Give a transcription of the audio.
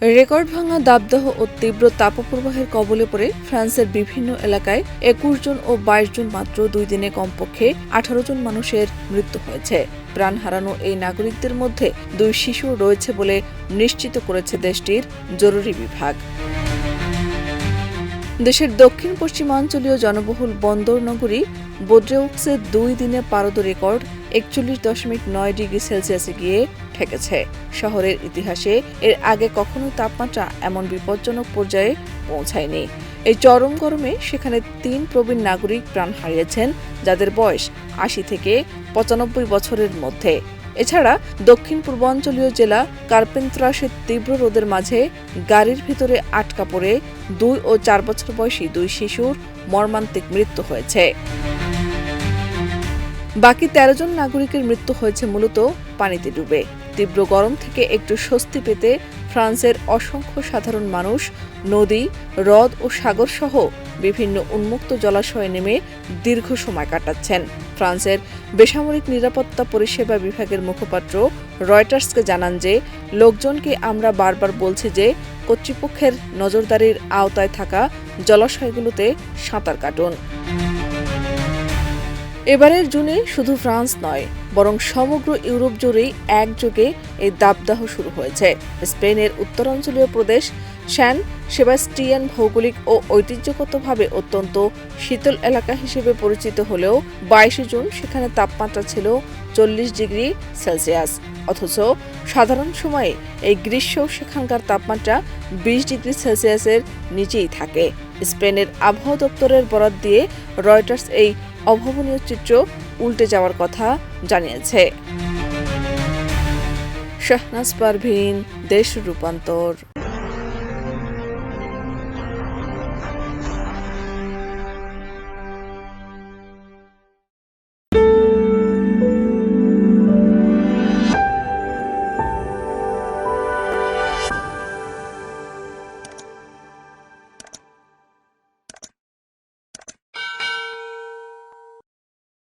Record ভাঙা দাবদাহ ও তীব্র তাপপ্রবাহের কবলে পড়ে ফ্রান্সের বিভিন্ন এলাকায় ২১ জন ও ২২ জন মাত্র ২ দিনে কমপক্ষে ১৮ জন মানুষের মৃত্যু হয়েছে। প্রাণ হারানো এই নাগরিকদের মধ্যে ২ শিশু রয়েছে বলে নিশ্চিত করেছে দেশটির জরুরি বিভাগ। দেশের দক্ষিণ পশ্চিমাঞ্চলীয় জনবহুল বন্দর নগরী বোর্ডেউক্সে ২ দিনে পারদ রেকর্ড ৪১.৯ ডিগ্রি সেলসিয়াসে গিয়ে ঠেকেছে। শহরের ইতিহাসে এর আগে কখনোই তাপমাত্রা এমন বিপজ্জনক পর্যায়ে পৌঁছায়নি। এই চরম গরমে সেখানে ৩ প্রবীণ নাগরিক প্রাণ হারিয়েছেন, যাদের বয়স ৮০ থেকে ৯৫ বছরের মধ্যে। এছাড়া দক্ষিণ পূর্বাঞ্চলীয় জেলা কার্পেন্ত্রাসের তীব্র রোদের মাঝে গাড়ির ভিতরে আটকা পড়ে ২ ও ৪ বছর বয়সী ২ শিশুর মর্মান্তিক মৃত্যু হয়েছে। বাকি ১৩ জন নাগরিকের মৃত্যু হয়েছে মূলত পানিতে ডুবে। তীব্র গরম থেকে একটু স্বস্তি পেতে ফ্রান্সের অসংখ্য সাধারণ মানুষ নদী, হ্রদ ও সাগর সহ বিভিন্ন উন্মুক্ত জলাশয়ে নেমে দীর্ঘ সময় কাটাচ্ছেন। ফ্রান্সের বেসামরিক নিরাপত্তা পরিষেবা বিভাগের মুখপাত্র রয়টার্সকে জানান যে, লোকজনকে আমরা বারবার বলছি যে কর্তৃপক্ষের নজরদারির আওতায় থাকা জলাশয়গুলোতে সাঁতার কাটুন। এবারের জুনে শুধু ফ্রান্স নয়, বরং সমগ্র ইউরোপ জুড়েই একযোগে এই দাবদাহ শুরু হয়েছে। স্পেনের উত্তরাঞ্চলীয় প্রদেশ স্যান সেবাস্টিয়ান ভৌগোলিক ও ঐতিহ্যগতভাবে অত্যন্ত শীতল এলাকা হিসেবে পরিচিত হলেও ২২ জুন সেখানে তাপমাত্রা ছিল ৪০ ডিগ্রি সেলসিয়াস। অথচ সাধারণ সময়ে এই গ্রীষ্মেও সেখানকার তাপমাত্রা ২০ ডিগ্রি সেলসিয়াসের নিচেই থাকে। স্পেনের আবহাওয়া দপ্তরের বরাত দিয়ে রয়টার্স এই অভাবনীয় চিত্র উল্টে যাওয়ার কথা জানিয়েছে। শাহনাজ পারভীন, দেশ রূপান্তর।